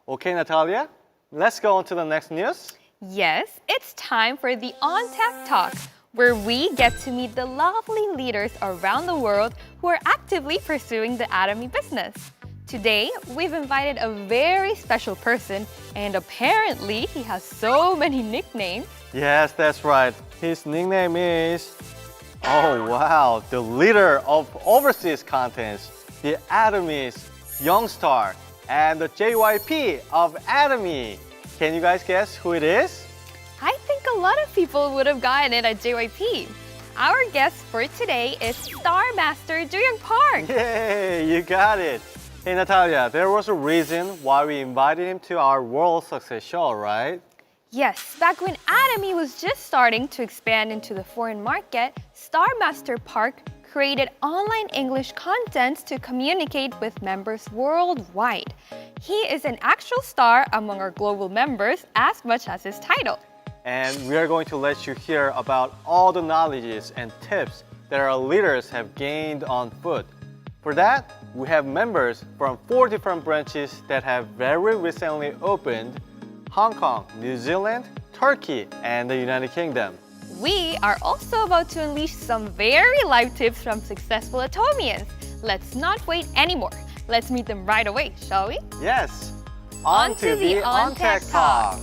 Okay, Natalia, let's go on to the next news. Yes, it's time for the On-tact Talk, where we get to meet the lovely leaders around the world who are actively pursuing the Atomy business. Today, we've invited a very special person, and apparently he has so many nicknames. Yes, that's right. His nickname is, oh wow, the leader of overseas contents, the Atomy's young star, and the JYP of Atomy. Can you guys guess who it is? I think a lot of people would have gotten it at JYP. Our guest for today is Star Master Jooyoung Park. Yay, you got it. Hey Natalia, there was a reason why we invited him to our World Success Show, right? Yes, back when Atomy was just starting to expand into the foreign market, Star Master Park created online English content to communicate with members worldwide. He is an actual star among our global members as much as his title. And we are going to let you hear about all the knowledges and tips that our leaders have gained on foot. For that, we have members from 4 different branches that have very recently opened: Hong Kong, New Zealand, Turkey, and the United Kingdom. We are also about to unleash some very live tips from successful Atomians. Let's not wait anymore. Let's meet them right away, shall we? Yes! On to the On-tact Talk.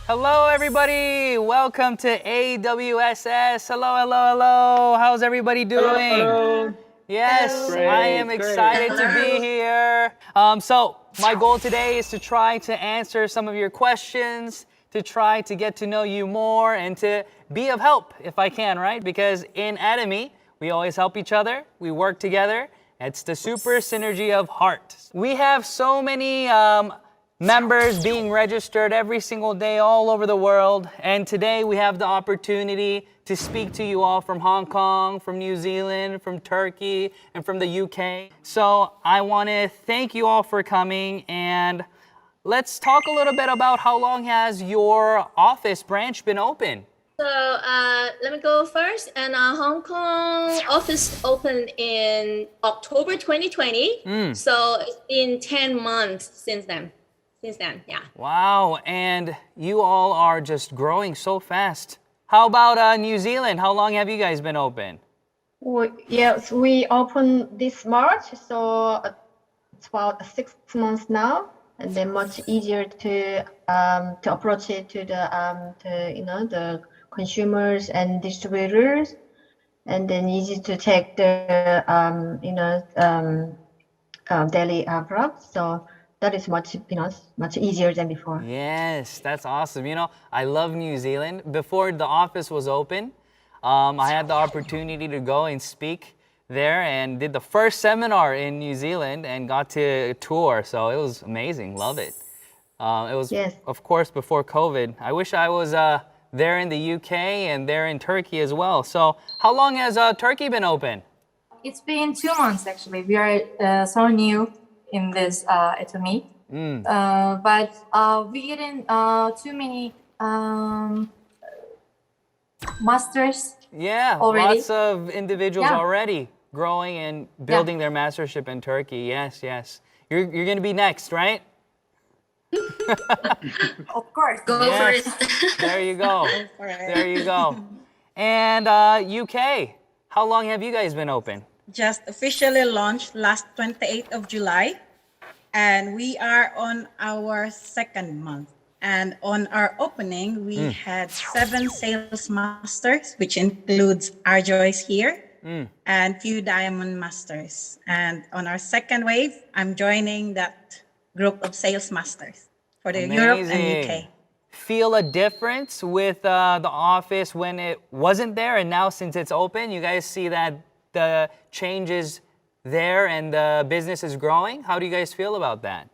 Hello everybody! Welcome to AWSS. Hello. How's everybody doing? Hello. Yes, Great, I am great. excited to be here. So my goal today is to try to answer some of your questions, to try to get to know you more, and to be of help if I can, right? Because in Atomy, we always help each other, we work together. It's the super synergy of heart. We have so many members being registered every single day all over the world. And today we have the opportunity to speak to you all from Hong Kong, from New Zealand, from Turkey, and from the UK. So I want to thank you all for coming, and let's talk a little bit about how long has your office branch been open? So let me go first. And Hong Kong office opened in October 2020. So it's been 10 months since then. Yeah. Wow, and you all are just growing so fast. How about New Zealand? How long have you guys been open? Yes, we opened this March, so it's about 6 months now, and then much easier to approach it to the consumers and distributors, and then easy to take the daily products. So that is much easier than before. Yes, that's awesome. I love New Zealand. Before the office was open, I had the opportunity to go and speak there and did the first seminar in New Zealand and got to tour. So it was amazing. Love it. It was, Yes. Of course, before COVID. I wish I was there in the UK and there in Turkey as well. So how long has Turkey been open? It's been 2 months actually. We are so new in this Atomy, but we getting too many masters. Yeah, already. Lots of individuals Yeah. already growing and building their mastership in Turkey. Yes. You're going to be next, right? Of course. Go Yes. first. There you go. There you go. And UK, how long have you guys been open? Just officially launched last 28th of July, and we are on our 2nd month. And on our opening, we had 7 sales masters, which includes our Joyce here, and few diamond masters. And on our 2nd wave, I'm joining that group of sales masters for the Europe and UK. Feel a difference with the office when it wasn't there, and now since it's open, you guys see that the changes there and the business is growing? How do you guys feel about that?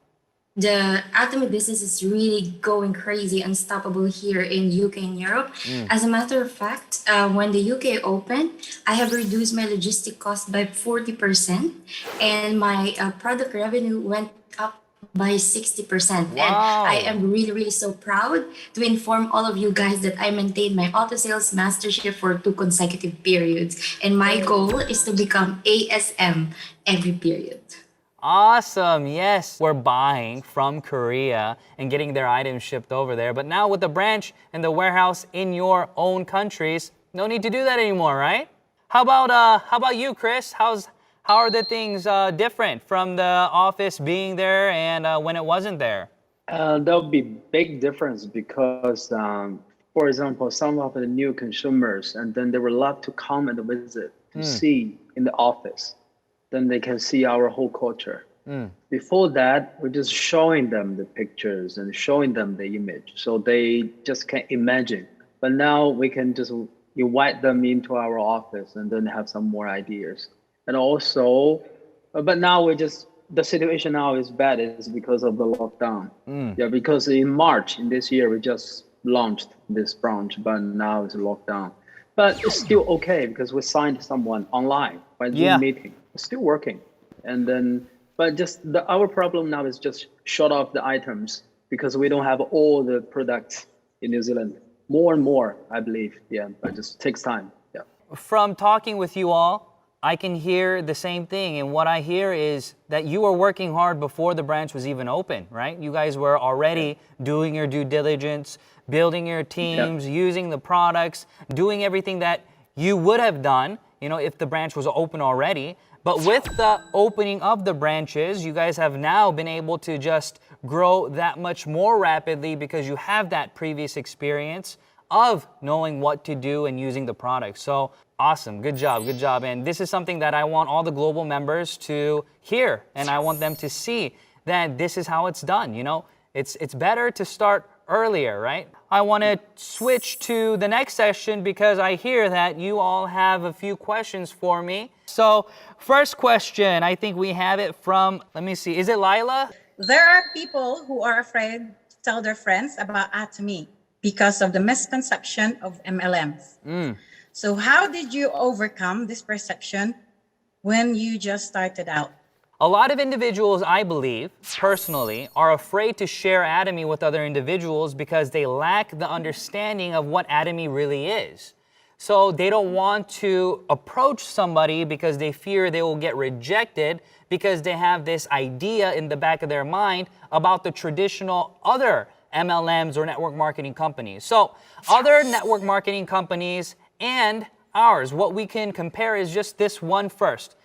The Atomy business is really going crazy, unstoppable here in UK and Europe. As a matter of fact, when the UK opened, I have reduced my logistic cost by 40%, and my product revenue went up by 60%. Wow. And I am really so proud to inform all of you guys that I maintained my auto sales mastership for 2 consecutive periods. And my goal is to become ASM every period. Awesome. Yes, we're buying from Korea and getting their items shipped over there. But now with the branch and the warehouse in your own countries, no need to do that anymore, right? How about you, Chris? How are the things different from the office being there and when it wasn't there? There'll be big difference because, for example, some of the new consumers, and then they will love to come and visit to see in the office. Then they can see our whole culture. Before that, we're just showing them the pictures and showing them the image, so they just can't imagine. But now we can just invite them into our office and then have some more ideas. And also, but now the situation now is bad is because of the lockdown. Yeah, because in March in this year, we just launched this branch, but now it's locked down. But it's still okay because we signed someone online by Zoom meeting. It's still working. And then, but just our problem now is just short of the items because we don't have all the products in New Zealand. More and more, I believe. Yeah, but it just takes time. Yeah. From talking with you all, I can hear the same thing. And what I hear is that you were working hard before the branch was even open, right? You guys were already doing your due diligence, building your teams, using the products, doing everything that you would have done, if the branch was open already. But with the opening of the branches, you guys have now been able to just grow that much more rapidly because you have that previous experience of knowing what to do and using the product. So awesome, good job. And this is something that I want all the global members to hear, and I want them to see that this is how it's done. It's better to start earlier, right? I want to switch to the next session because I hear that you all have a few questions for me. So first question, I think we have it from, let me see, is it Lila? There are people who are afraid to tell their friends about Atomy because of the misconception of MLMs. So how did you overcome this perception when you just started out? A lot of individuals, I believe, personally, are afraid to share Atomy with other individuals because they lack the understanding of what Atomy really is. So they don't want to approach somebody because they fear they will get rejected because they have this idea in the back of their mind about the traditional other MLMs or network marketing companies. So other network marketing companies and ours, what we can compare is just this one first.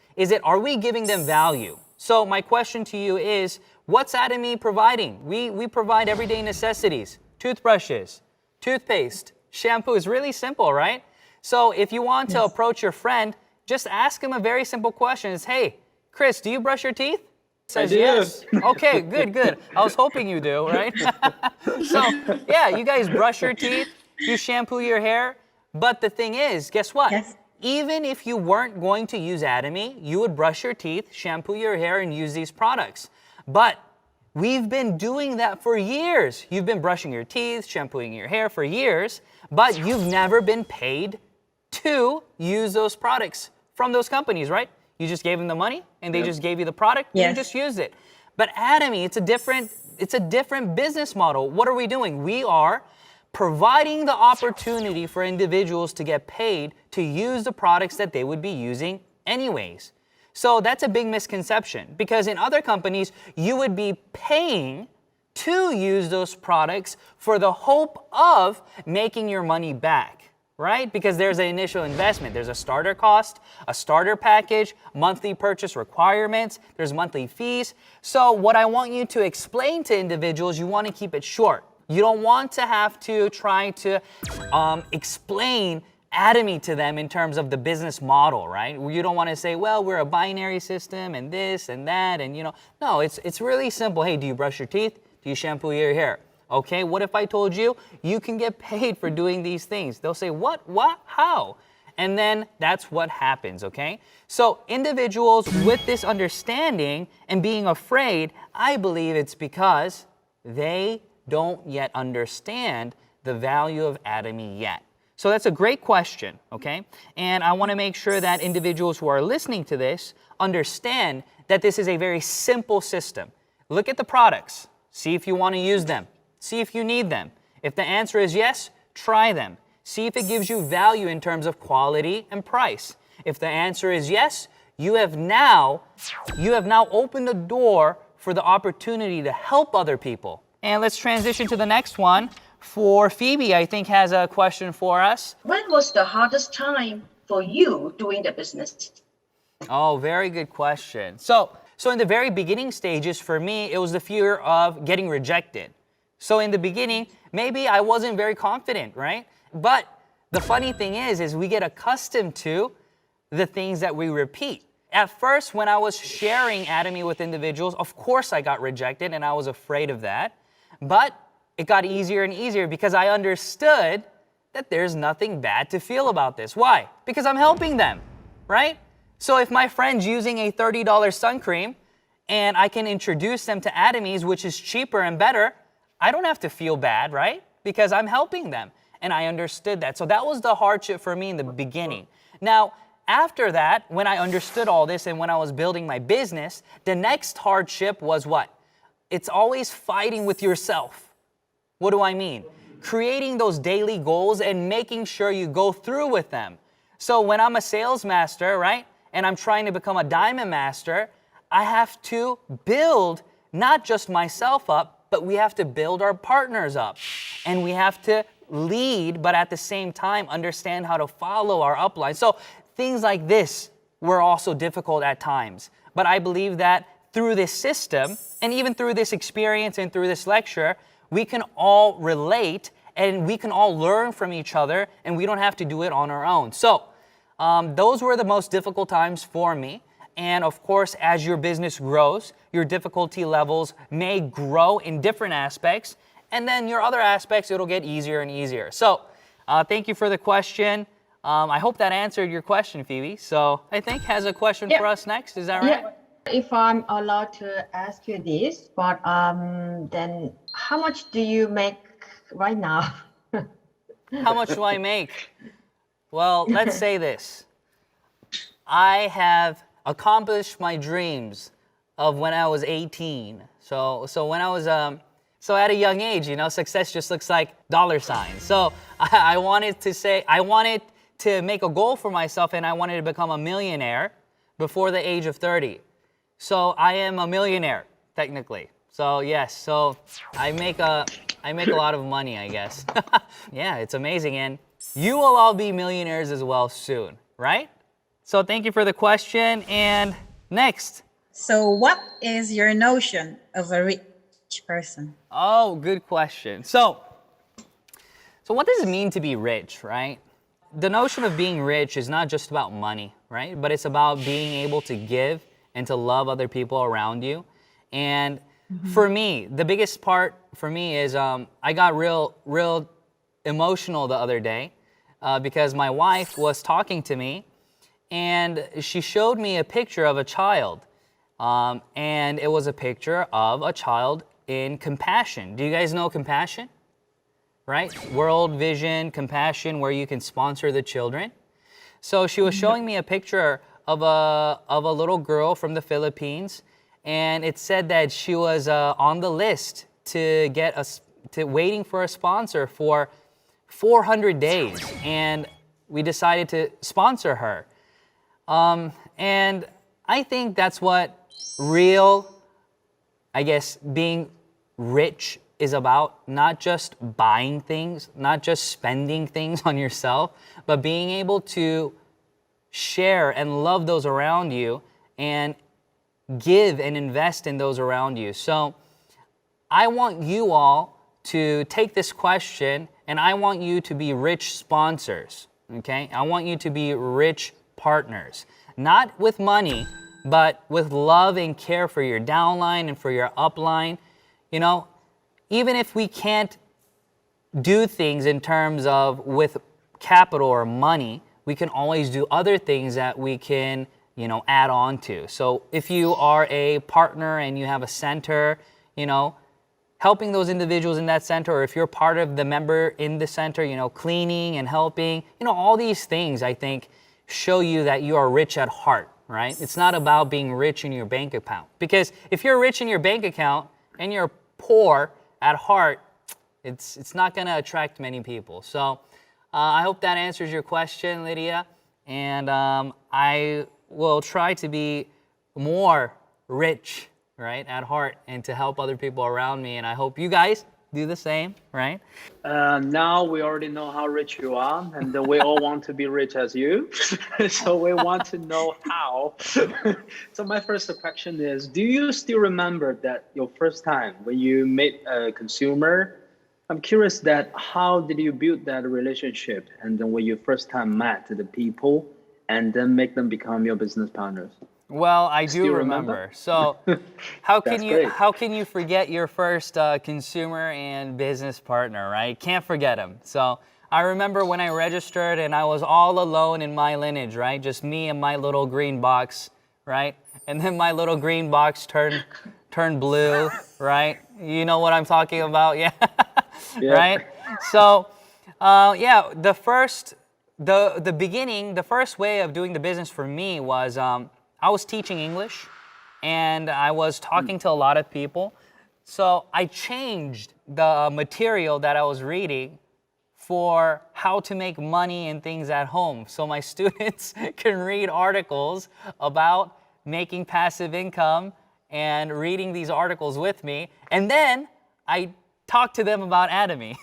Are we giving them value? So my question to you is, what's Atomy providing? We provide everyday necessities, toothbrushes, toothpaste, shampoo. Is really simple, right? So if you want to approach your friend, just ask him a very simple question. It's, hey, Chris, do you brush your teeth? Says yes. Okay, good. I was hoping you do, right? So yeah, you guys brush your teeth, you shampoo your hair. But the thing is, guess what? Yes. Even if you weren't going to use Atomy, you would brush your teeth, shampoo your hair, and use these products. But we've been doing that for years. You've been brushing your teeth, shampooing your hair for years, but you've never been paid to use those products from those companies, right? You just gave them the money, and they just gave you the product, and you just used it. But Atomy, it's a different business model. What are we doing? We are providing the opportunity for individuals to get paid to use the products that they would be using anyways. So that's a big misconception because in other companies, you would be paying to use those products for the hope of making your money back, right? Because there's an initial investment. There's a starter cost, a starter package, monthly purchase requirements, there's monthly fees. So what I want you to explain to individuals, you want to keep it short. You don't want to have to try to explain Atomy to them in terms of the business model, right? You don't want to say, well, we're a binary system and this and that and No, it's really simple. Hey, do you brush your teeth? Do you shampoo your hair? Okay, what if I told you you can get paid for doing these things? They'll say, what, how? And then that's what happens, okay? So individuals with this understanding and being afraid, I believe it's because they don't yet understand the value of Atomy yet. So that's a great question, okay? And I want to make sure that individuals who are listening to this understand that this is a very simple system. Look at the products. See if you want to use them. See if you need them. If the answer is yes, try them. See if it gives you value in terms of quality and price. If the answer is yes, you have now opened the door for the opportunity to help other people. And let's transition to the next one. For Phoebe, I think has a question for us. When was the hardest time for you doing the business? Oh, very good question. So in the very beginning stages for me, it was the fear of getting rejected. So in the beginning, maybe I wasn't very confident, right? But the funny thing is we get accustomed to the things that we repeat. At first, when I was sharing Atomy with individuals, of course I got rejected and I was afraid of that. But it got easier and easier because I understood that there's nothing bad to feel about this. Why? Because I'm helping them, right? So if my friend's using a $30 sun cream and I can introduce them to Atomy's, which is cheaper and better, I don't have to feel bad, right? Because I'm helping them. And I understood that. So that was the hardship for me in the beginning. Now, after that, when I understood all this and when I was building my business, the next hardship was what? It's always fighting with yourself. What do I mean? Creating those daily goals and making sure you go through with them. So when I'm a sales master, right, and I'm trying to become a diamond master, I have to build not just myself up, but we have to build our partners up. And we have to lead, but at the same time, understand how to follow our upline. So things like this were also difficult at times. But I believe that through this system, and even through this experience and through this lecture, we can all relate and we can all learn from each other, and we don't have to do it on our own. So those were the most difficult times for me. And of course, as your business grows, your difficulty levels may grow in different aspects. And then your other aspects, it'll get easier and easier. So thank you for the question. I hope that answered your question, Phoebe. So I think has a question for us next. Is that right? Yeah. If I'm allowed to ask you this, but then how much do you make right now? How much do I make? Well, let's say this. I have accomplished my dreams of when I was 18. So when I was so at a young age, you know, success just looks like dollar signs. So I wanted to make a goal for myself, and I wanted to become a millionaire before the age of 30. So I am a millionaire, technically. So yes, so I make a lot of money, I guess. Yeah, it's amazing. And you will all be millionaires as well soon, right? So thank you for the question. And next. So what is your notion of a rich person? Oh, good question. So what does it mean to be rich, right? The notion of being rich is not just about money, right? But it's about being able to give and to love other people around you. And for me, the biggest part for me is I got real emotional the other day because my wife was talking to me and she showed me a picture of a child. And it was a picture of a child in Compassion. Do you guys know Compassion? Right? World Vision, Compassion, where you can sponsor the children. So she was showing me a picture of a little girl from the Philippines, and it said that she was on the list to waiting for a sponsor for 400 days, and we decided to sponsor her. And I think that's what real, I guess, being rich is about. Not just buying things, not just spending things on yourself, but being able to share and love those around you and give and invest in those around you. So I want you all to take this question and I want you to be rich sponsors, okay? I want you to be rich partners, not with money, but with love and care for your downline and for your upline. You know, even if we can't do things in terms of with capital or money, we can always do other things that we can, you know, add on to. So if you are a partner and you have a center, you know, helping those individuals in that center, or if you're part of the member in the center, you know, cleaning and helping, you know, all these things, I think, show you that you are rich at heart, right? It's not about being rich in your bank account. Because if you're rich in your bank account and you're poor at heart, it's not going to attract many people. So I hope that answers your question, Lydia. And I will try to be more rich, right, at heart, and to help other people around me. And I hope you guys do the same, right? Now we already know how rich you are, and we all want to be rich as you. So we want to know how. So my first question is, do you still remember that your first time when you met a consumer? I'm curious that how did you build that relationship, and then when you first time met the people and then make them become your business partners? Well, I do remember. So how can you forget your first consumer and business partner, right? Can't forget him. So I remember when I registered and I was all alone in my lineage, right? Just me and my little green box, right? And then my little green box turned blue, right? You know what I'm talking about, yeah? Yeah. Right? So yeah, the first way of doing the business for me was I was teaching English and I was talking to a lot of people. So I changed the material that I was reading for how to make money and things at home. So my students can read articles about making passive income and reading these articles with me. And then I talk to them about Atomy.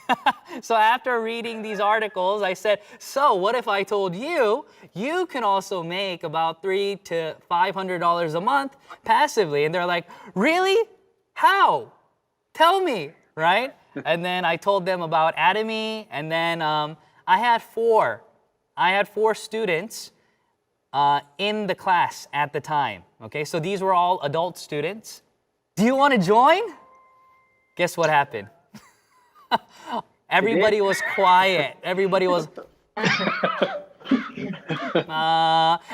So after reading these articles, I said, so what if I told you, you can also make about $300 to $500 a month passively? And they're like, really? How? Tell me, right? And then I told them about Atomy, and then I had four students in the class at the time. Okay, so these were all adult students. Do you want to join? Guess what happened? Everybody was quiet. Everybody was.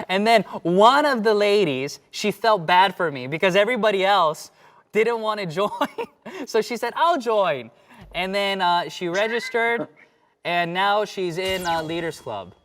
And then one of the ladies, she felt bad for me because everybody else didn't want to join. So she said, I'll join. And then she registered, and now she's in Leaders Club.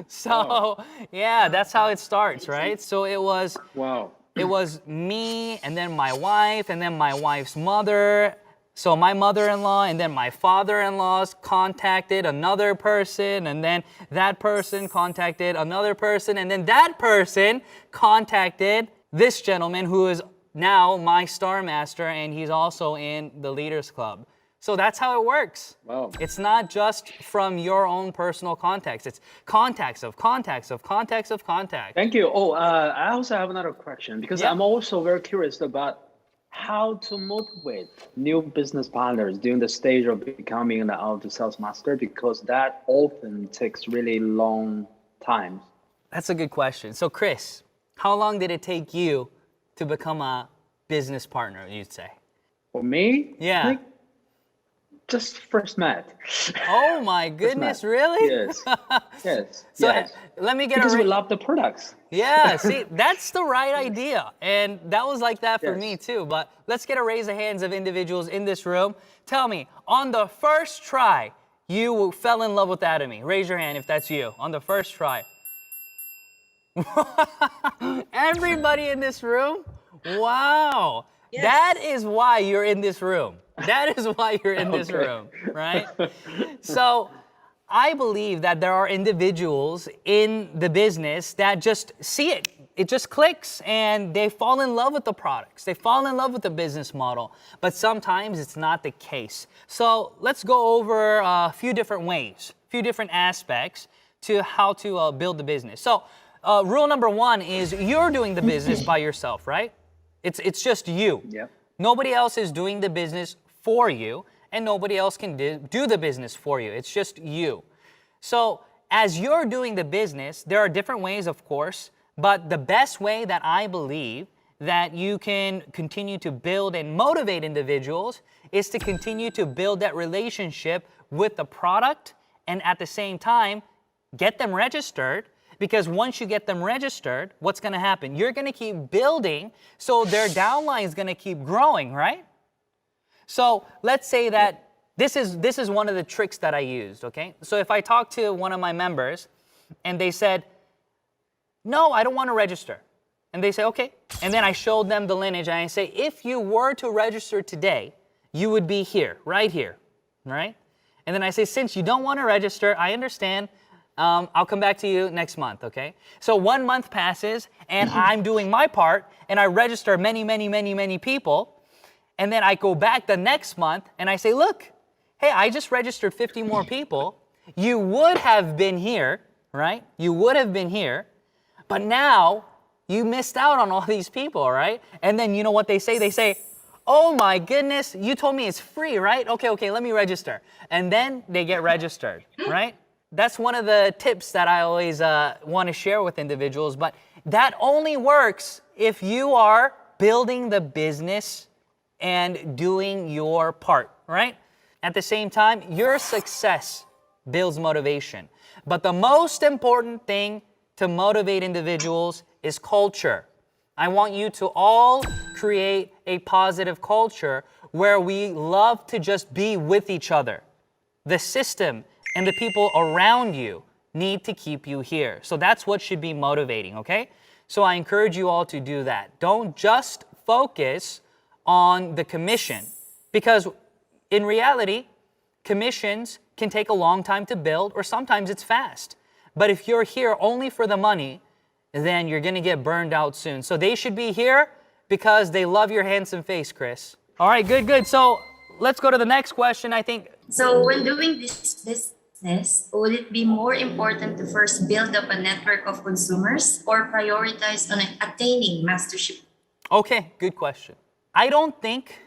So yeah, that's how it starts, right? So it was. Wow. It was me, and then my wife, and then my wife's mother. So my mother-in-law and then my father-in-laws contacted another person, and then that person contacted another person, and then that person contacted this gentleman who is now my Star Master, and he's also in the Leaders Club. So that's how it works. Wow. It's not just from your own personal contacts. It's contacts of contacts of contacts of contacts. Thank you. Oh, I also have another question because I'm also very curious about how to motivate new business partners during the stage of becoming an out sales master, because that often takes really long time. That's a good question. So Chris, how long did it take you to become a business partner, you'd say? For me? Yeah. Like, just first met. Oh my goodness, really? Yes. Yes. So yes. let me get because we love the products. Yeah, see, that's the right idea. And that was like that for me too. But let's get a raise of hands of individuals in this room. Tell me, on the first try, you fell in love with Atomy. Raise your hand if that's you. On the first try. Everybody in this room? Wow. Yes. That is why you're in this room. That is why you're in this room, right? So I believe that there are individuals in the business that just see it. It just clicks and they fall in love with the products. They fall in love with the business model. But sometimes it's not the case. So let's go over a few different ways, a few different aspects to how to build the business. So rule number one is you're doing the business by yourself, right? It's just you. Yep. Nobody else is doing the business for you, and nobody else can do the business for you. It's just you. So as you're doing the business, there are different ways, of course, but the best way that I believe that you can continue to build and motivate individuals is to continue to build that relationship with the product, and at the same time, get them registered. Because once you get them registered, what's going to happen? You're going to keep building, so their downline is going to keep growing, right? So let's say that this is one of the tricks that I used, okay? So if I talk to one of my members and they said, no, I don't want to register. And they say, okay. And then I showed them the lineage and I say, if you were to register today, you would be here, right? And then I say, since you don't want to register, I understand. I'll come back to you next month, okay? So 1 month passes, and I'm doing my part, and I register many people, and then I go back the next month, and I say, look, hey, I just registered 50 more people. You would have been here, right? You would have been here, but now you missed out on all these people, right? And then you know what they say? They say, oh my goodness, you told me it's free, right? Okay, let me register. And then they get registered, right? That's one of the tips that I always want to share with individuals, but that only works if you are building the business and doing your part, right? At the same time, your success builds motivation. But the most important thing to motivate individuals is culture. I want you to all create a positive culture where we love to just be with each other. The system and the people around you need to keep you here. So that's what should be motivating, okay? So I encourage you all to do that. Don't just focus on the commission, because in reality, commissions can take a long time to build, or sometimes it's fast. But if you're here only for the money, then you're gonna get burned out soon. So they should be here because they love your handsome face, Chris. All right, good. So let's go to the next question, I think. So when doing this business, would it be more important to first build up a network of consumers or prioritize on attaining mastership? Okay, good question. I don't think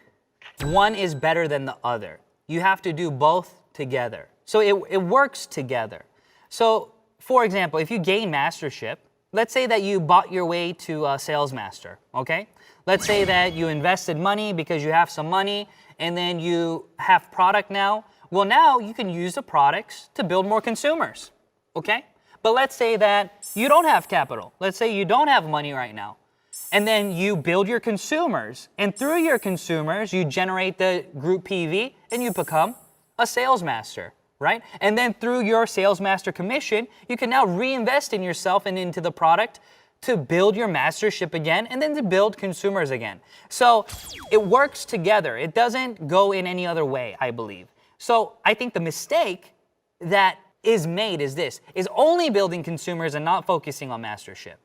one is better than the other. You have to do both together. So it works together. So for example, if you gain mastership, let's say that you bought your way to a sales master, okay? Let's say that you invested money because you have some money, and then you have product now. Well, now you can use the products to build more consumers, okay? But let's say that you don't have capital. Let's say you don't have money right now. And then you build your consumers, and through your consumers, you generate the group PV, and you become a sales master, right? And then through your sales master commission, you can now reinvest in yourself and into the product to build your mastership again, and then to build consumers again. So it works together. It doesn't go in any other way, I believe. So I think the mistake that is made is this, is only building consumers and not focusing on mastership,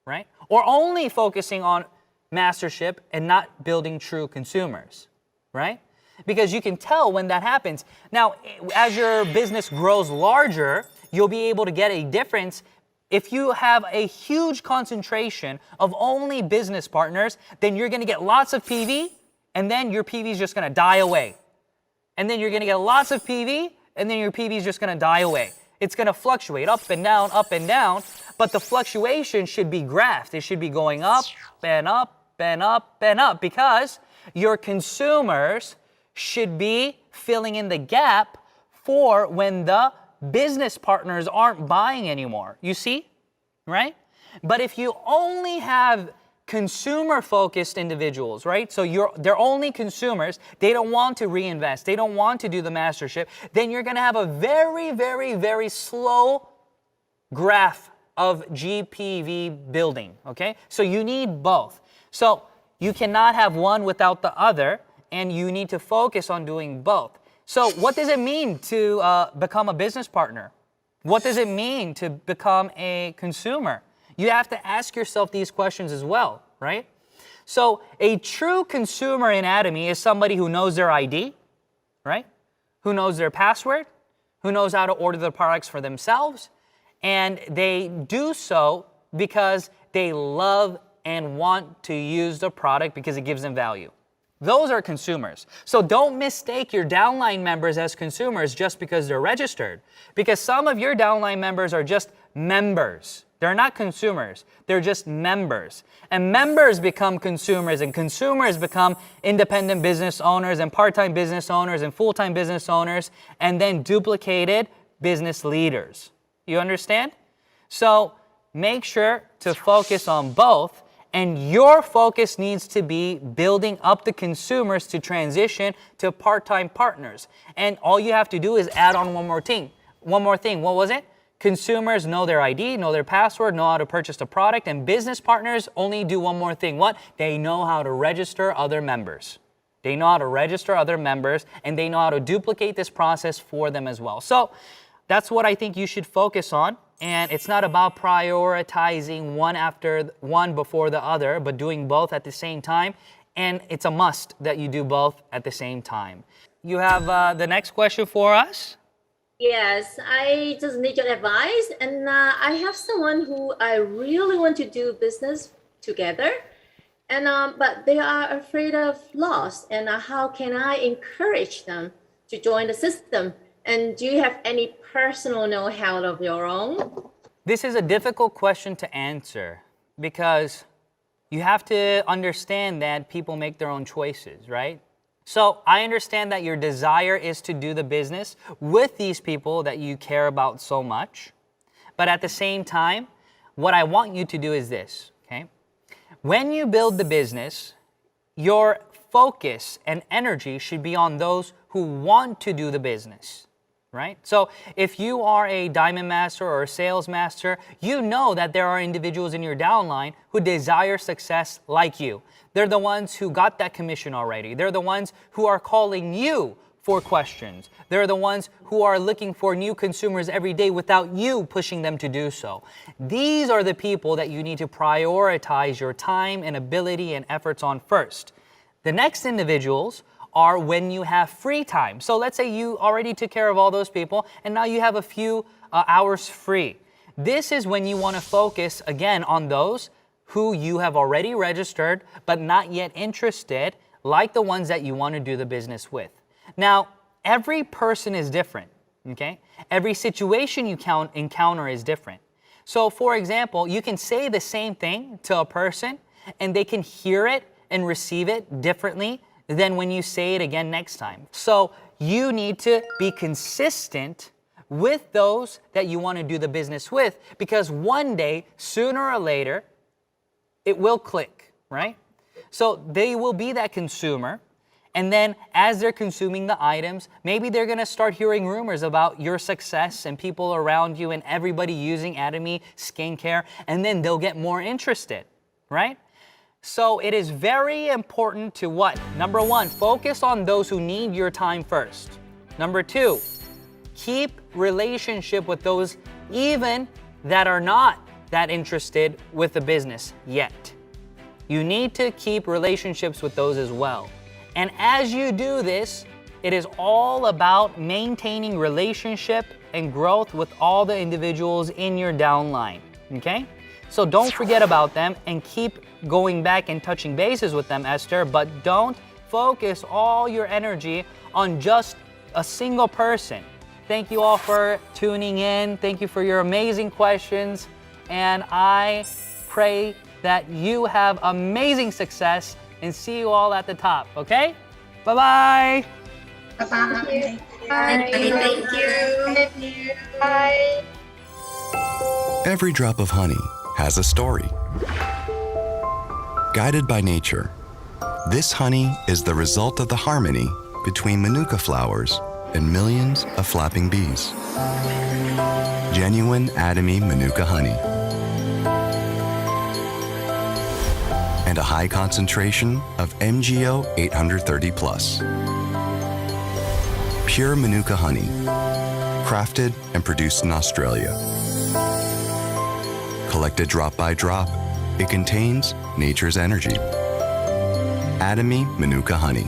right? Or only focusing on mastership and not building true consumers, right? Because you can tell when that happens. Now, as your business grows larger, you'll be able to get a difference. If you have a huge concentration of only business partners, then you're gonna get lots of PV, and then your PV is just gonna die away. And then you're gonna get lots of PV, and then your PV is just gonna die away. It's gonna fluctuate up and down, but the fluctuation should be graphed. It should be going up and up and up and up, because your consumers should be filling in the gap for when the business partners aren't buying anymore. You see, right? But if you only have consumer-focused individuals, right? So they're only consumers, they don't want to reinvest, they don't want to do the mastership, then you're gonna have a very slow graph of GPV building, okay? So you need both. So you cannot have one without the other, and you need to focus on doing both. So what does it mean to become a business partner? What does it mean to become a consumer? You have to ask yourself these questions as well, right? So a true consumer in Atomy is somebody who knows their ID, right? Who knows their password, who knows how to order the products for themselves, and they do so because they love and want to use the product because it gives them value. Those are consumers. So don't mistake your downline members as consumers just because they're registered. Because some of your downline members are just members. They're not consumers. They're just members. And members become consumers, and consumers become independent business owners and part-time business owners and full-time business owners, and then duplicated business leaders. You understand? So make sure to focus on both. And your focus needs to be building up the consumers to transition to part-time partners. And all you have to do is add on one more thing. What was it? Consumers know their ID, know their password, know how to purchase the product, and business partners only do one more thing. What? They know how to register other members. They know how to register other members, and they know how to duplicate this process for them as well. So that's what I think you should focus on. And it's not about prioritizing one before the other, but doing both at the same time. And it's a must that you do both at the same time. You have the next question for us? Yes, I just need your advice. And I have someone who I really want to do business together. And but they are afraid of loss. And how can I encourage them to join the system? And do you have any personal know-how of your own? This is a difficult question to answer because you have to understand that people make their own choices, right? So I understand that your desire is to do the business with these people that you care about so much. But at the same time, what I want you to do is this, okay? When you build the business, your focus and energy should be on those who want to do the business, right? So if you are a diamond master or a sales master, you know that there are individuals in your downline who desire success like you. They're the ones who got that commission already. They're the ones who are calling you for questions. They're the ones who are looking for new consumers every day without you pushing them to do so. These are the people that you need to prioritize your time and ability and efforts on first. The next individuals are when you have free time. So let's say you already took care of all those people and now you have a few hours free. This is when you want to focus again on those who you have already registered but not yet interested, like the ones that you want to do the business with. Now, every person is different, okay? Every situation you encounter is different. So for example, you can say the same thing to a person and they can hear it and receive it differently than when you say it again next time. So you need to be consistent with those that you want to do the business with, because one day, sooner or later, it will click, right? So they will be that consumer, and then as they're consuming the items, maybe they're gonna start hearing rumors about your success and people around you and everybody using Atomy skincare, and then they'll get more interested, right? So it is very important to what? Number one, focus on those who need your time first. Number two, keep relationship with those even that are not that interested with the business yet. You need to keep relationships with those as well. And as you do this, it is all about maintaining relationship and growth with all the individuals in your downline, okay? So don't forget about them and keep going back and touching bases with them, Esther, but don't focus all your energy on just a single person. Thank you all for tuning in. Thank you for your amazing questions. And I pray that you have amazing success and see you all at the top, okay? Bye-bye. Bye-bye. Thank you. Bye. Every drop of honey has a story. Guided by nature, this honey is the result of the harmony between manuka flowers and millions of flapping bees. Genuine Atomy manuka honey. And a high concentration of MgO 830+. Pure manuka honey, crafted and produced in Australia. Collected drop by drop, it contains nature's energy. Atomy Manuka Honey.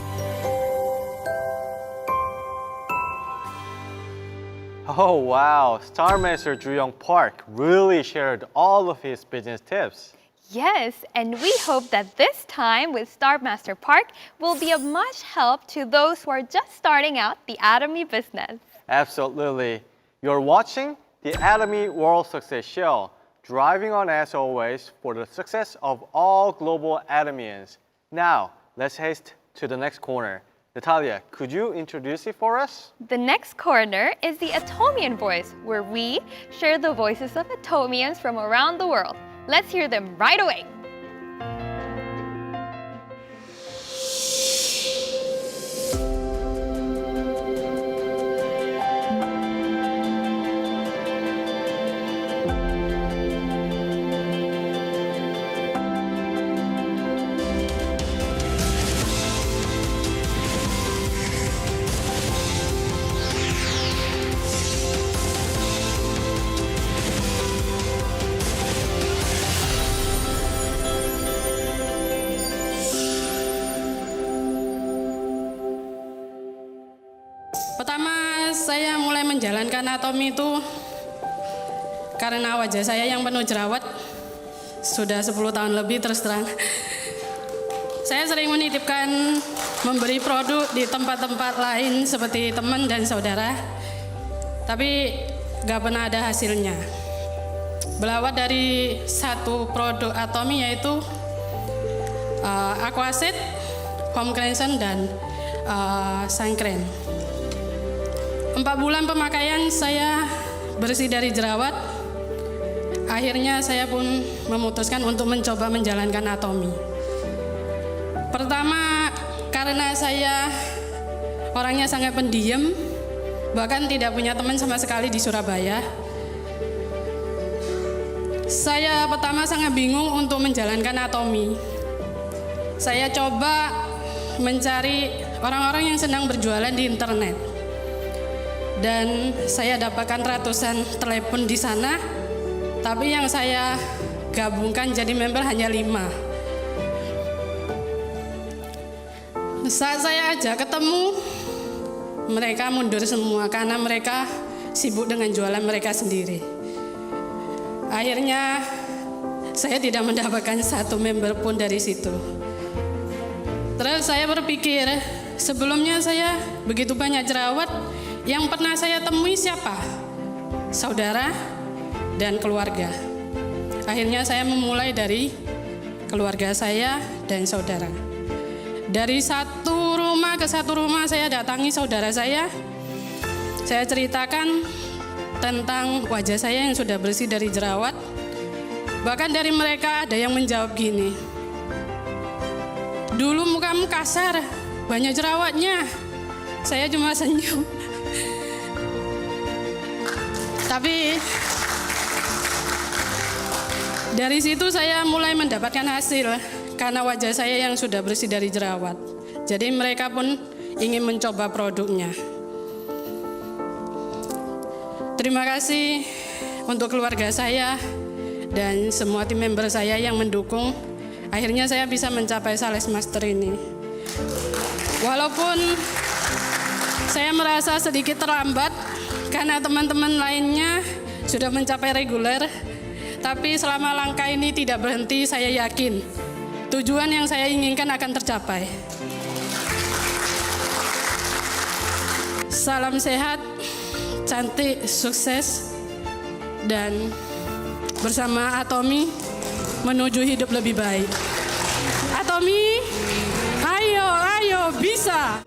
Oh wow, Star Master Ju-Young Park really shared all of his business tips. Yes, and we hope that this time with Star Master Park will be of much help to those who are just starting out the Atomy business. Absolutely. You're watching the Atomy World Success Show, driving on as always for the success of all global Atomians. Now, let's haste to the next corner. Natalia, could you introduce it for us? The next corner is the Atomian Voice, where we share the voices of Atomians from around the world. Let's hear them right away. Pertama, saya mulai menjalankan Atomy itu karena wajah saya yang penuh jerawat. Sudah 10 tahun lebih terus terang. Saya sering menitipkan memberi produk di tempat-tempat lain seperti teman dan saudara, tapi gak pernah ada hasilnya. Berawal dari satu produk Atomy yaitu AWSS, home cleanser dan sun cream. 4 bulan pemakaian saya bersih dari jerawat. Akhirnya saya pun memutuskan untuk mencoba menjalankan Atomy. Pertama, karena saya orangnya sangat pendiam, bahkan tidak punya teman sama sekali di Surabaya. Saya pertama sangat bingung untuk menjalankan Atomy. Saya coba mencari orang-orang yang senang berjualan di internet. Dan saya dapatkan ratusan telepon di sana, tapi yang saya gabungkan jadi member hanya 5. Saat saya ajak ketemu, mereka mundur semua karena mereka sibuk dengan jualan mereka sendiri. Akhirnya saya tidak mendapatkan satu member pun dari situ. Terus saya berpikir, sebelumnya saya begitu banyak jerawat, yang pernah saya temui siapa? Saudara dan keluarga. Akhirnya saya memulai dari keluarga saya dan saudara. Dari satu rumah ke satu rumah saya datangi saudara saya. Saya ceritakan tentang wajah saya yang sudah bersih dari jerawat. Bahkan dari mereka ada yang menjawab gini, dulu mukamu kasar, banyak jerawatnya. Saya cuma senyum. Tapi dari situ saya mulai mendapatkan hasil karena wajah saya yang sudah bersih dari jerawat. Jadi mereka pun ingin mencoba produknya. Terima kasih untuk keluarga saya dan semua tim member saya yang mendukung. Akhirnya saya bisa mencapai sales master ini. Walaupun saya merasa sedikit terlambat karena teman-teman lainnya sudah mencapai reguler, tapi selama langkah ini tidak berhenti, saya yakin tujuan yang saya inginkan akan tercapai. Salam sehat, cantik, sukses, dan bersama Atomy menuju hidup lebih baik. Atomy, ayo, ayo, bisa!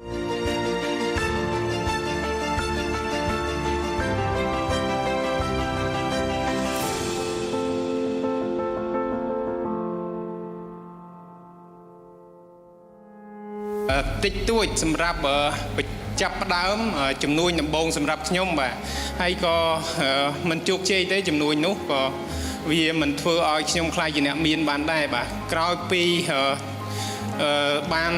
Tích tuổi សម្រាប់ចាប់ផ្ដើមជំនួយដំបូងសម្រាប់ខ្ញុំបាទហើយក៏មិនជោគជ័យទេជំនួយនោះក៏វាមិនធ្វើឲ្យខ្ញុំខ្លាចជាអ្នកមានបានដែរបាទក្រោយពីបាន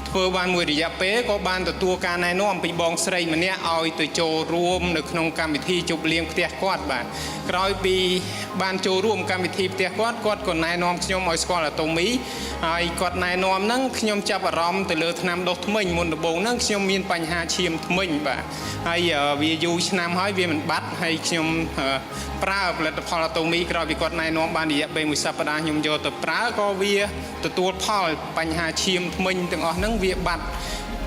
ធ្វើបានមួយរយៈពេលក៏បានទទួលការណែនាំពីបងស្រីម្នាក់ឲ្យទៅចូលរួមនៅក្នុងកម្មវិធីជប់លៀងផ្ទះគាត់បាទក្រោយពីបានចូលរួមកម្មវិធីផ្ទះគាត់ក៏ណែនាំខ្ញុំឲ្យស្គាល់Atomyហើយគាត់ណែនាំហ្នឹងខ្ញុំចាប់អារម្មណ៍ទៅលើថ្នាំដុសធ្មេញមុនដំបូងហ្នឹងខ្ញុំមានបញ្ហាឈាមធ្មេញបាទហើយវាយូរឆ្នាំហើយវាមិនបាត់ហើយខ្ញុំប្រើផលិតផលAtomyក្រោយពីគាត់ណែនាំបានរយៈពេល1សប្តាហ៍ខ្ញុំយកទៅប្រើក៏វាទទួលផលបញ្ហាឈាមធ្មេញទាំងអស់ហ្នឹងវាបាត់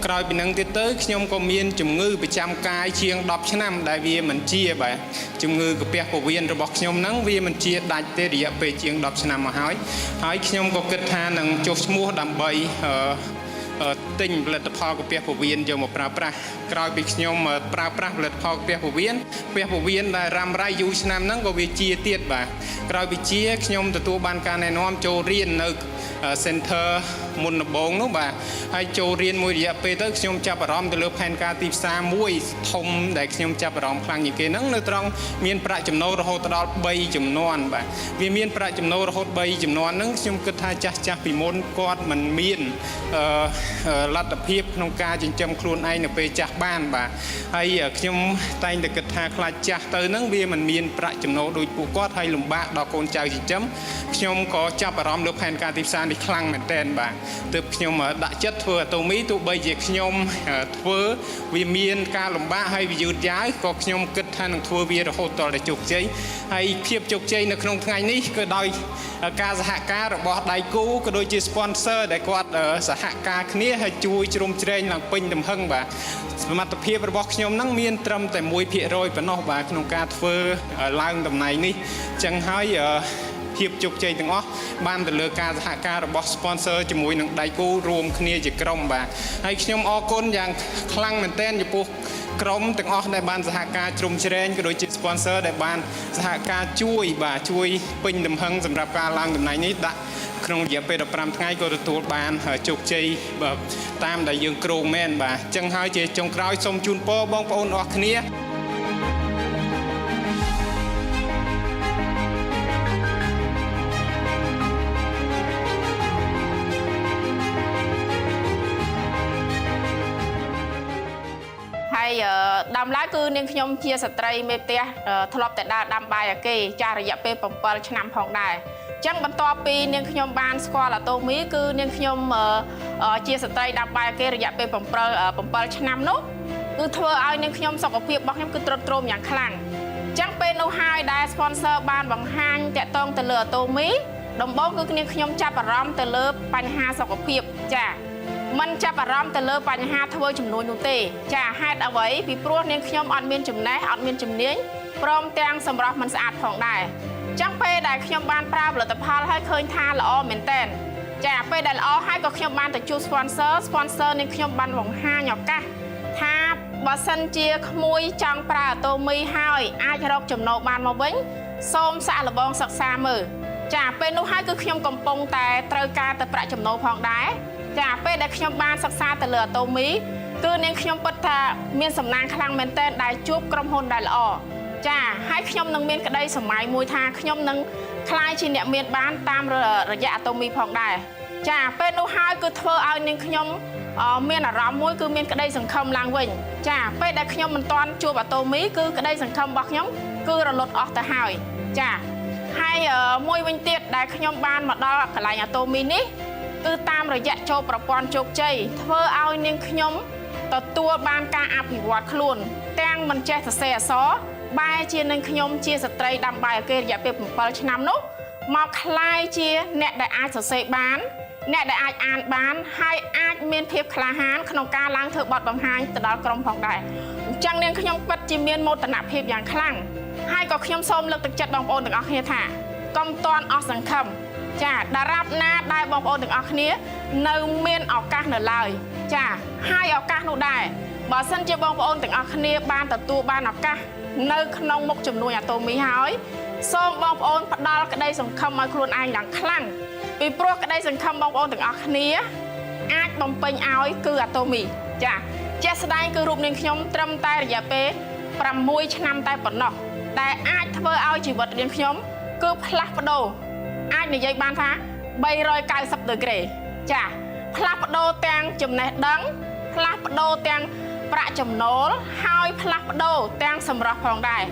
ក្រោយពីហ្នឹងទៀតទៅខ្ញុំក៏មានជំងឺប្រចាំកាយជាង10ឆ្នាំដែលវាមិនជាបាទជំងឺកាពះពោះវៀនរបស់ខ្ញុំហ្នឹងវាមិនជាដាច់ទេរយៈពេលជាង10ឆ្នាំមកហើយខ្ញុំក៏គិតថានឹងចុះឈ្មោះដើម្បីទិញផលិតផលកាពះពោះវៀនយកមកប្រើប្រាស់ក្រោយពីខ្ញុំប្រើប្រាស់ផលិតផលកាពះពោះវៀនដែលរ៉ាំរ៉ៃយូរឆ្នាំហ្នឹងក៏វាជាទៀតបាទក្រោយពីជាខ្ញុំទទួលបានការណែនាំចូលរៀននៅ Center មុនដំបូងនោះបាទហើយចូលរៀនមួយរយៈពេលទៅខ្ញុំចាប់អារម្មណ៍ទៅលើផែនការទីផ្សារមួយធំដែលខ្ញុំចាប់អារម្មណ៍ខ្លាំងជាងគេហ្នឹងនៅត្រង់មានប្រាក់ចំណូលរហូតដល់3ចំនួនបាទវាមានប្រាក់ចំណូលរហូត3ចំនួនហ្នឹងខ្ញុំគិតថាចាស់ពីមុនគាត់មិនមាន លទ្ធភាពក្នុងការចិញ្ចឹមខ្លួនឯងនៅពេលចាស់បានបាទហើយខ្ញុំតែងតែគិតថាខ្លាចចាស់ទៅហ្នឹងវាមិនមានប្រាក់ចំណូលដូចពួកគាត់ហើយលំបាកដល់កូនចៅចិញ្ចឹមខ្ញុំក៏ចាប់អារម្មណ៍លើផែនការទីផ្សារនេះខ្លាំងមែនទែនបាទទើបខ្ញុំដាក់ចិត្តធ្វើ Atomy ទោះបីជាខ្ញុំធ្វើវាមានការលំបាកហើយវាយឺតយ៉ាវក៏ខ្ញុំគិតថានឹងធ្វើវារហូតដល់តែជោគជ័យហើយភាពជោគជ័យនៅក្នុងថ្ងៃនេះគឺដោយការសហការរបស់ដៃគូក៏ដូចជា sponsor ដែលគាត់សហការគ្នាហើយជួយជ្រោមជ្រែងឡើងពេញទំហឹងបាទសមត្ថភាពរបស់ខ្ញុំហ្នឹងមានត្រឹមតែ 1% ប៉ុណ្ណោះបាទក្នុងការធ្វើឡើងតំណែងនេះអញ្ចឹងហើយភាពជោគជ័យទាំងអស់បានទៅលើការសហការរបស់ sponsor ជាមួយនឹងដៃគូរួមគ្នាជាក្រុមបាទហើយខ្ញុំអរគុណយ៉ាងខ្លាំងមែនទែនចំពោះក្រុមទាំងអស់ដែលបានសហការជ្រោមជ្រែងក៏ដូចជា sponsor ដែលបានសហការជួយពេញទំហឹងសម្រាប់ការឡើងតំណែងនេះដាក់ក្នុងរយៈពេល15ថ្ងៃក៏ទទួលបានជោគជ័យតាមដែលយើងគ្រោងមែនបាទអញ្ចឹងហើយជាចុងក្រោយសូមជូនពរបងប្អូនអរគ្នាហើយដើមឡើយគឺនាងខ្ញុំជាស្ត្រីមេផ្ទះធ្លាប់តែដើរដាំបាយអាគេចាស់រយៈពេល7ឆ្នាំផងដែរអញ្ចឹងបន្ទាប់ពីនាងខ្ញុំបានស្គាល់ Atomy គឺនាងខ្ញុំជាស្ត្រីដាំបាយអាគេរយៈពេល7ឆ្នាំនោះគឺធ្វើឲ្យនាងខ្ញុំសុខភាពរបស់ខ្ញុំគឺទ្រុឌទ្រោមយ៉ាងខ្លាំងអញ្ចឹងពេលនោះហើយដែល sponsor បានបង្ហាញតាក់ទងទៅលើ Atomy ដំបូងគឺនាងខ្ញុំចាប់អារម្មណ៍ទៅលើបញ្ហាសុខភាពចាមិនចាប់អារម្មណ៍ទៅលើបញ្ហាធ្វើចំនួននោះទេចាហេតុអ្វីពីព្រោះនាងខ្ញុំអត់មានចំណេះអត់មានជំនាញព្រមទាំងសម្រស់មិនស្អាតផងដែរអញ្ចឹងពេលដែលខ្ញុំបានប្រើផលិតផលហើយឃើញថាល្អមែនតើចាពេលដែលល្អហើយក៏ខ្ញុំបានទៅជួប sponsor នាងខ្ញុំបានបង្ហាញឱកាសថាបើសិនជាក្មួយចង់ប្រើ Atomy ហើយអាចរកចំណូលបានមកវិញសូមសាកល្បងសិក្សាមើលចាពេលនោះហើយគឺខ្ញុំកំពុងតែត្រូវការទៅប្រាក់ចំណូលផងដែរចាពេលដែលខ្ញុំបានសិក្សាទៅលើ Atomy គឺនាងខ្ញុំពិតថាមានសំណាងខ្លាំងមែនទែនដែលជួបក្រុមហ៊ុនដែលល្អចាហើយខ្ញុំនឹងមានក្តីសម័យមួយថាខ្ញុំនឹងក្លាយជាអ្នកមានបានតាមរយៈ Atomy ផងដែរចាពេលនោះហើយគឺធ្វើឲ្យនាងខ្ញុំមានអារម្មណ៍មួយគឺមានក្តីសង្ឃឹមឡើងវិញចាពេលដែលខ្ញុំមិនទាន់ជួប Atomy គឺក្តីសង្ឃឹមរបស់ខ្ញុំគឺរលត់អស់ទៅហើយចាហើយមួយវិញទៀតដែលខ្ញុំបានមកដល់កន្លែង Atomy នេះគឺតាមរយៈចូលប្រព័ន្ធជោគជ័យធ្វើឲ្យនាងខ្ញុំទទួលបានការអភិវឌ្ឍខ្លួនទាំងមិនចេះសរសេរអក្សរបែរជានាងខ្ញុំជាស្ត្រីដាំបាយអាគេរយៈពេល7ឆ្នាំនោះមកក្លាយជាអ្នកដែលអាចសរសេរបានអ្នកដែលអាចអានបានហើយអាចមានភាពក្លាហានក្នុងការឡើងធ្វើបទបង្ហាញទៅដល់ក្រុមផងដែរអញ្ចឹងនាងខ្ញុំពិតជាមានមោទនភាពយ៉ាងខ្លាំងហើយក៏ខ្ញុំសូមលើកទឹកចិត្តបងប្អូនទាំងអស់គ្នាថាកុំតន់អស់សង្ឃឹមចាតារាបណាដែលបងប្អូនទាំងអស់គ្នានៅមានឱកាសនៅឡើយចាហើយឱកាសនោះដែរបើសិនជាបងប្អូនទាំងអស់គ្នាបានទទួលបានឱកាសនៅក្នុងមុខជំនួយ Atomy ហើយសូមបងប្អូនផ្ដល់ក្តីសង្ឃឹមឲ្យខ្លួនឯងយ៉ាងខ្លាំងពីព្រោះក្តីសង្ឃឹមបងប្អូនទាំងអស់គ្នាអាចបំពេញឲ្យគឺ Atomy ចាជាក់ស្ដែងគឺរូបនាងខ្ញុំត្រឹមតែរយៈពេល6ឆ្នាំតែប៉ុណ្ណោះដែលអាចធ្វើឲ្យជីវិតនាងខ្ញុំគឺផ្លាស់ប្ដូរអាចនិយាយបានថា390ដឺក្រេចាផ្លាស់ប្ដូរទាំងចំណេះដឹងផ្លាស់ប្ដូរទាំងប្រាក់ចំណូលហើយផ្លាស់ប្ដូរទាំងសម្រស់ផងដែរ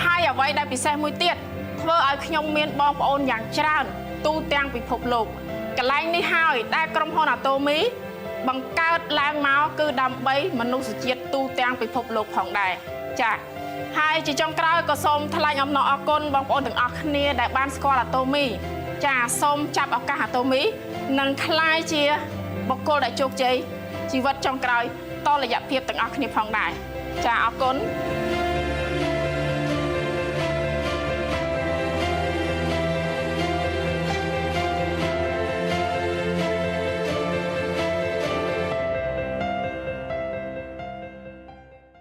ហើយអ្វីដែលពិសេសមួយទៀតធ្វើឲ្យខ្ញុំមានបងប្អូនយ៉ាងច្រើនទូទាំងពិភពលោកកន្លែងនេះហើយដែលក្រុមហ៊ុន Atomy បង្កើតឡើងមកគឺដើម្បីមនុស្សជាតិទូទាំងពិភពលោកផងដែរចាហើយជាចុងក្រោយក៏សូមថ្លែងអំណរអគុណបងប្អូនទាំងអស់គ្នាដែលបានស្គាល់ Atomy ចាសូមចាប់ឱកាស Atomy និងក្លាយជាបុគ្គលដែលជោគជ័យជីវិតចុងក្រោយតរយៈភាពទាំងអស់គ្នាផងដែរចាអរគុណ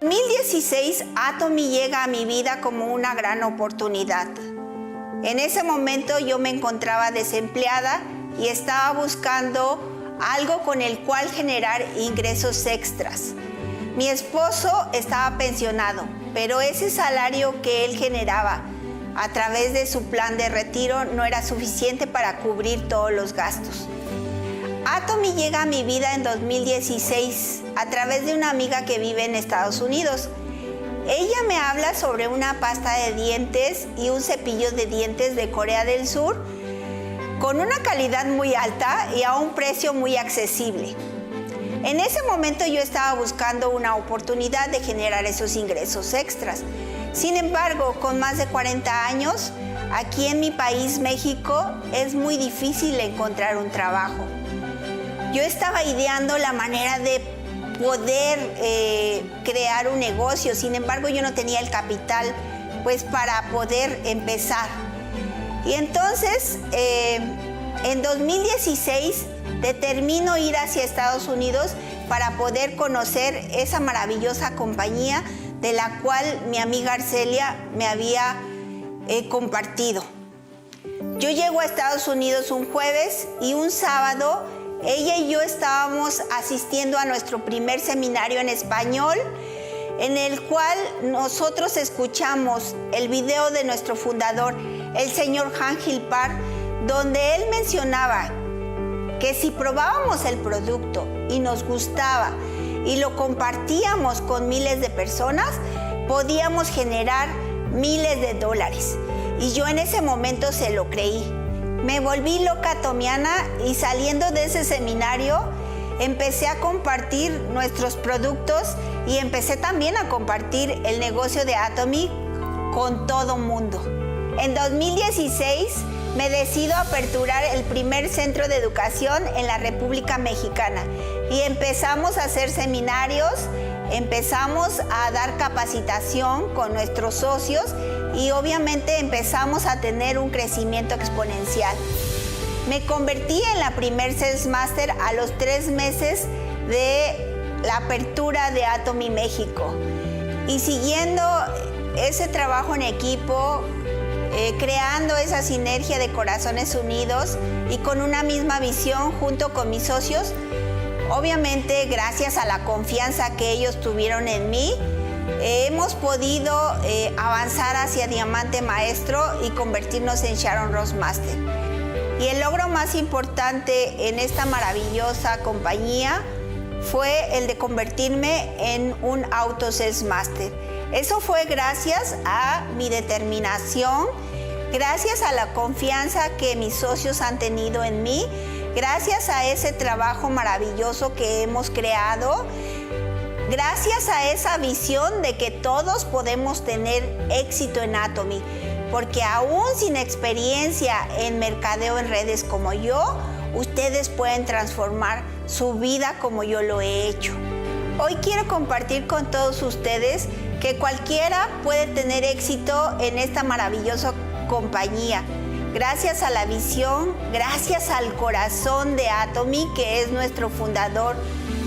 2016, Atomy llega a mi vida como una gran oportunidad. En ese momento yo me encontraba desempleada y estaba buscando algo con el cual generar ingresos extras. Mi esposo estaba pensionado, pero ese salario que él generaba a través de su plan de retiro no era suficiente para cubrir todos los gastos. Atomy llega a mi vida en 2016 a través de una amiga que vive en Estados Unidos. Ella me habla sobre una pasta de dientes y un cepillo de dientes de Corea del Sur con una calidad muy alta y a un precio muy accesible. En ese momento yo estaba buscando una oportunidad de generar esos ingresos extras. Sin embargo, con más de 40 años, aquí en mi país, México, es muy difícil encontrar un trabajo. Yo estaba ideando la manera de poder crear un negocio, sin embargo, yo no tenía el capital pues, para poder empezar. Y entonces, en 2016, determino ir hacia Estados Unidos para poder conocer esa maravillosa compañía de la cual mi amiga Arcelia me había compartido. Yo llego a Estados Unidos un jueves y un sábado ella y yo estábamos asistiendo a nuestro primer seminario en español, en el cual nosotros escuchamos el video de nuestro fundador, el señor Han Gilpar, donde él mencionaba que si probábamos el producto y nos gustaba y lo compartíamos con miles de personas, podíamos generar miles de dólares. Y yo en ese momento se lo creí. Me volví loca atomiana y saliendo de ese seminario empecé a compartir nuestros productos y empecé también a compartir el negocio de Atomy con todo mundo. En 2016 me decido a aperturar el primer centro de educación en la República Mexicana y empezamos a hacer seminarios, empezamos a dar capacitación con nuestros socios y obviamente empezamos a tener un crecimiento exponencial. Me convertí en la primer Sales Master a los 3 meses de la apertura de Atomy México y siguiendo ese trabajo en equipo, creando esa sinergia de corazones unidos y con una misma visión junto con mis socios, obviamente gracias a la confianza que ellos tuvieron en mí, hemos podido avanzar hacia Diamante Maestro y convertirnos en Sharon Rose Master. Y el logro más importante en esta maravillosa compañía fue el de convertirme en un Auto Sales Master. Eso fue gracias a mi determinación, gracias a la confianza que mis socios han tenido en mí, gracias a ese trabajo maravilloso que hemos creado, gracias a esa visión de que todos podemos tener éxito en Atomy, porque aún sin experiencia en mercadeo en redes como yo, ustedes pueden transformar su vida como yo lo he hecho. Hoy quiero compartir con todos ustedes que cualquiera puede tener éxito en esta maravillosa compañía. Gracias a la visión, gracias al corazón de Atomy, que es nuestro fundador,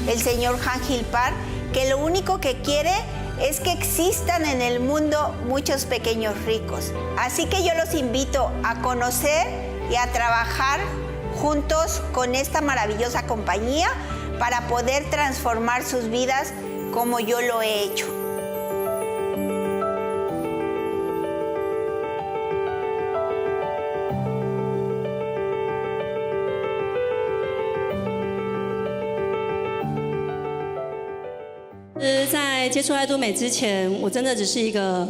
el señor Han Gilpar, que lo único que quiere es que existan en el mundo muchos pequeños ricos. Así que yo los invito a conocer y a trabajar juntos con esta maravillosa compañía para poder transformar sus vidas como yo lo he hecho.在接触爱多美之前，我真的只是一个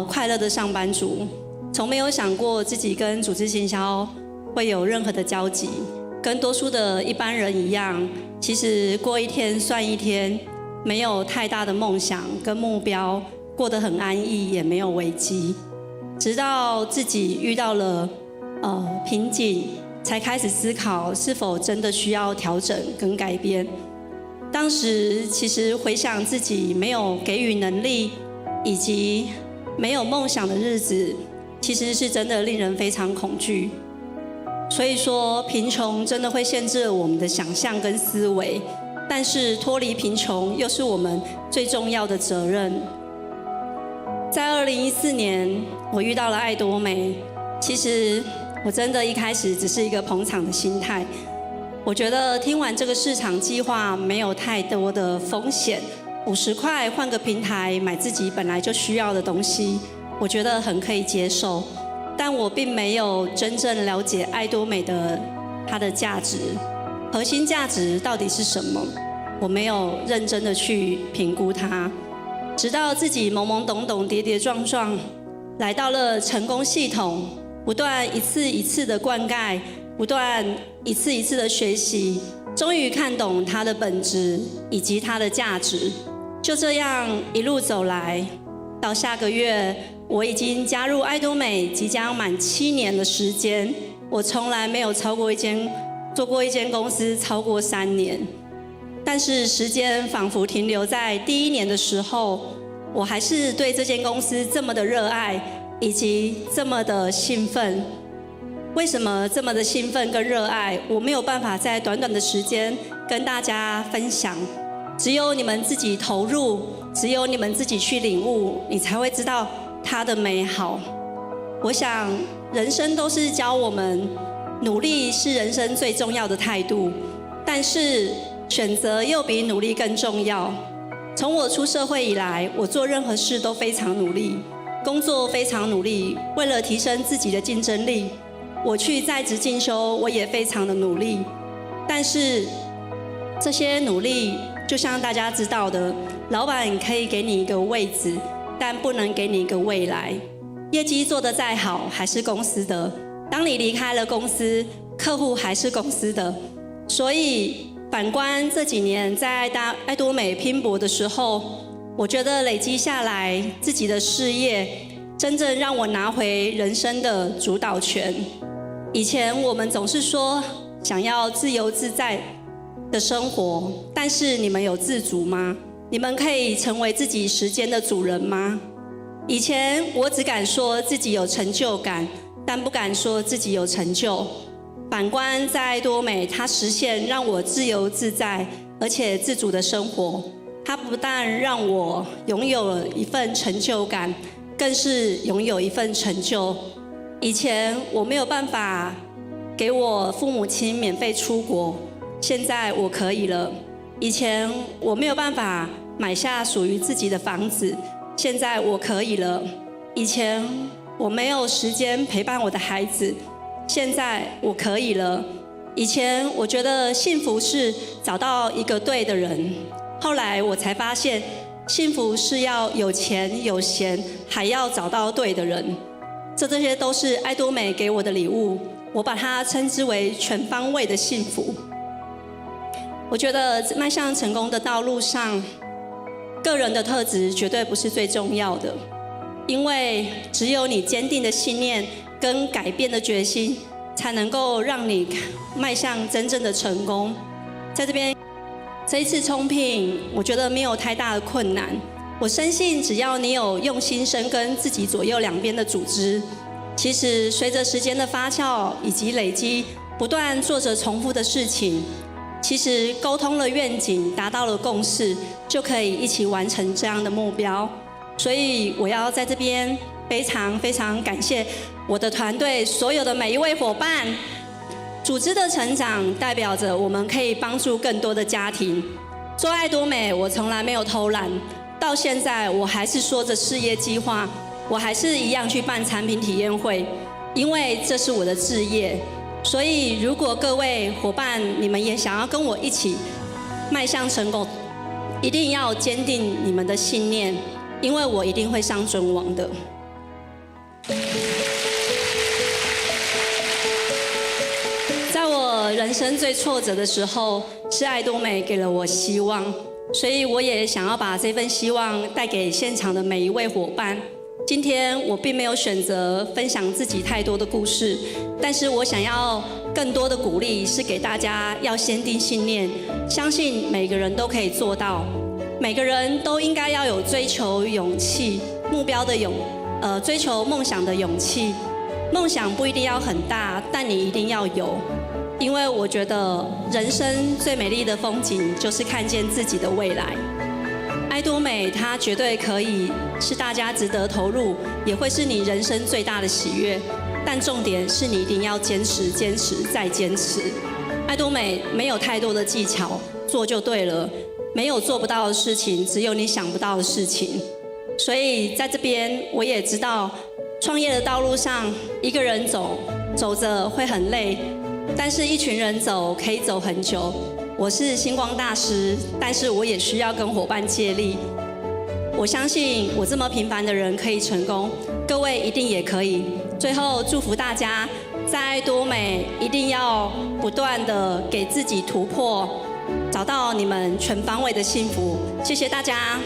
快乐的上班族，从没有想过自己跟组织行销会有任何的交集。跟多数的一般人一样，其实过一天算一天，没有太大的梦想跟目标，过得很安逸，也没有危机。直到自己遇到了瓶颈，才开始思考是否真的需要调整跟改变。当时其实回想自己没有给予能力，以及没有梦想的日子，其实是真的令人非常恐惧。所以说，贫穷真的会限制了我们的想象跟思维，但是脱离贫穷又是我们最重要的责任。在2014年，我遇到了艾多美，其实我真的一开始只是一个捧场的心态。我觉得听完这个市场计划没有太多的风险，50块换个平台买自己本来就需要的东西，我觉得很可以接受。但我并没有真正了解艾多美的它的价值，核心价值到底是什么？我没有认真的去评估它，直到自己懵懵懂懂、跌跌撞撞，来到了成功系统，不断一次一次的灌溉，不断一次一次的学习，终于看懂它的本质以及它的价值。就这样一路走来，到下个月，我已经加入艾多美，即将满7年的时间。我从来没有做过一间公司超过3年，但是时间仿佛停留在第1年的时候，我还是对这间公司这么的热爱，以及这么的兴奋。为什么这么的兴奋跟热爱？我没有办法在短短的时间跟大家分享，只有你们自己投入，只有你们自己去领悟，你才会知道它的美好。我想人生都是教我们，努力是人生最重要的态度，但是选择又比努力更重要。从我出社会以来，我做任何事都非常努力，工作非常努力，为了提升自己的竞争力，我去在职进修，我也非常的努力。但是这些努力，就像大家知道的，老板可以给你一个位置，但不能给你一个未来。业绩做得再好，还是公司的。当你离开了公司，客户还是公司的。所以反观这几年在艾多美拼搏的时候，我觉得累积下来自己的事业，真正让我拿回人生的主导权。以前我们总是说想要自由自在的生活，但是你们有自主吗？你们可以成为自己时间的主人吗？以前我只敢说自己有成就感，但不敢说自己有成就。反观在艾多美，它实现让我自由自在而且自主的生活。它不但让我拥有了一份成就感，更是拥有一份成就。以前我没有办法给我父母亲免费出国，现在我可以了。以前我没有办法买下属于自己的房子，现在我可以了。以前我没有时间陪伴我的孩子，现在我可以了。以前我觉得幸福是找到一个对的人，后来我才发现，幸福是要有钱有闲，还要找到对的人。这些都是艾多美给我的礼物，我把它称之为全方位的幸福。我觉得迈向成功的道路上，个人的特质绝对不是最重要的，因为只有你坚定的信念跟改变的决心，才能够让你迈向真正的成功。在这边，这一次冲聘，我觉得没有太大的困难。我深信，只要你有用心深耕自己左右两边的组织，其实随着时间的发酵以及累积，不断做着重复的事情，其实沟通了愿景，达到了共识，就可以一起完成这样的目标。所以我要在这边非常非常感谢我的团队所有的每一位伙伴。组织的成长代表着我们可以帮助更多的家庭。做艾多美，我从来没有偷懒，到现在我还是说着事业计划，我还是一样去办产品体验会，因为这是我的志业。所以如果各位伙伴你们也想要跟我一起迈向成功，一定要坚定你们的信念，因为我一定会上准网的。在我人生最挫折的时候，是艾多美给了我希望，所以我也想要把这份希望带给现场的每一位伙伴。今天我并没有选择分享自己太多的故事，但是我想要更多的鼓励，是给大家要坚定信念，相信每个人都可以做到，每个人都应该要有追求勇气、目标的追求梦想的勇气。梦想不一定要很大，但你一定要有，因为我觉得人生最美丽的风景就是看见自己的未来。艾多美它绝对可以是大家值得投入，也会是你人生最大的喜悦，但重点是你一定要坚持、坚持再坚持。艾多美没有太多的技巧，做就对了，没有做不到的事情，只有你想不到的事情。所以在这边我也知道，创业的道路上一个人走着会很累，但是一群人走可以走很久。我是星光大师，但是我也需要跟伙伴借力。我相信我这么平凡的人可以成功，各位一定也可以。最后祝福大家，在爱多美一定要不断的给自己突破，找到你们全方位的幸福。谢谢大家。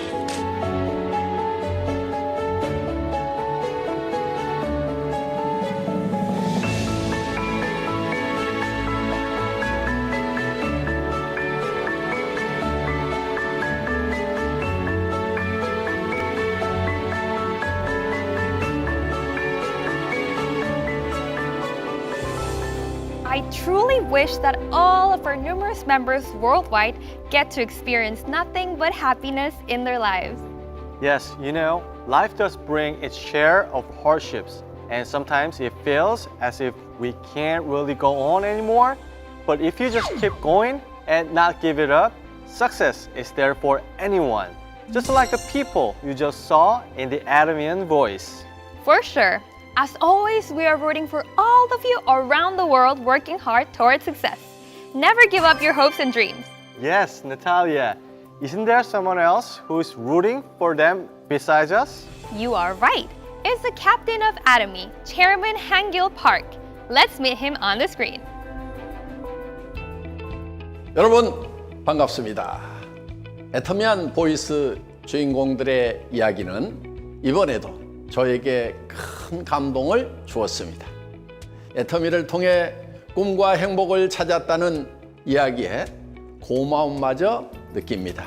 I truly wish that all of our numerous members worldwide get to experience nothing but happiness in their lives. Yes, you know, life does bring its share of hardships, and sometimes it feels as if we can't really go on anymore. But if you just keep going and not give it up, success is there for anyone. Just like the people you just saw in the Atomian Voice. For sure. As always, we are rooting for all of you around the world working hard towards success. Never give up your hopes and dreams. Yes, Natalia. Isn't there someone else who's rooting for them besides us? You are right. It's the captain of Atomy, Chairman Han-gil Park. Let's meet him on the screen. 여러분 반갑습니다. 애터미안 보이스 주인공들의 이야기는 이번에도 저에게 큰 감동을 주었습니다. 애터미를 통해 꿈과 행복을 찾았다는 이야기에 고마움마저 느낍니다.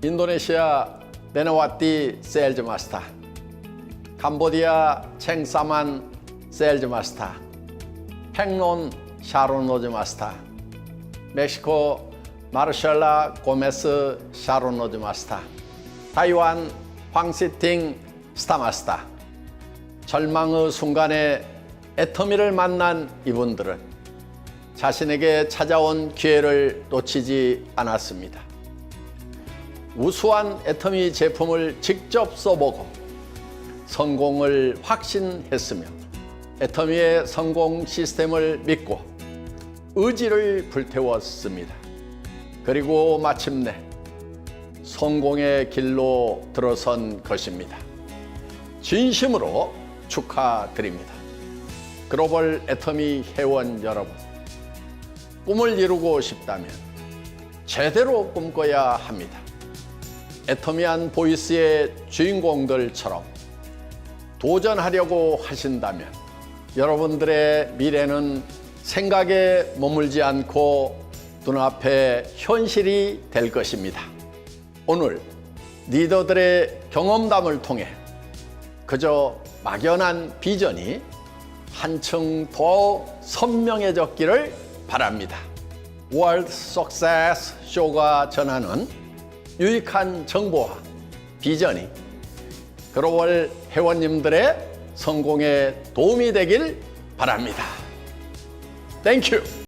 인도네시아 베나와티 세일즈 마스터, 캄보디아 챙사만 세일즈 마스터, 팽론 샤론로즈 마스터, 멕시코 마르샬라 고메스 샤론로즈 마스터, 타이완 황시팅 스타마스터. 절망의 순간에 애터미를 만난 이분들은 자신에게 찾아온 기회를 놓치지 않았습니다. 우수한 애터미 제품을 직접 써보고 성공을 확신했으며 애터미의 성공 시스템을 믿고 의지를 불태웠습니다. 그리고 마침내 성공의 길로 들어선 것입니다. 진심으로 축하드립니다. 글로벌 애터미 회원 여러분, 꿈을 이루고 싶다면 제대로 꿈꿔야 합니다. 애터미안 보이스의 주인공들처럼 도전하려고 하신다면 여러분들의 미래는 생각에 머물지 않고 눈앞에 현실이 될 것입니다. 오늘 리더들의 경험담을 통해 그저 막연한 비전이 한층 더 선명해졌기를 바랍니다. 월드 석세스 쇼가 전하는 유익한 정보와 비전이 글로벌 회원님들의 성공에 도움이 되길 바랍니다. 땡큐!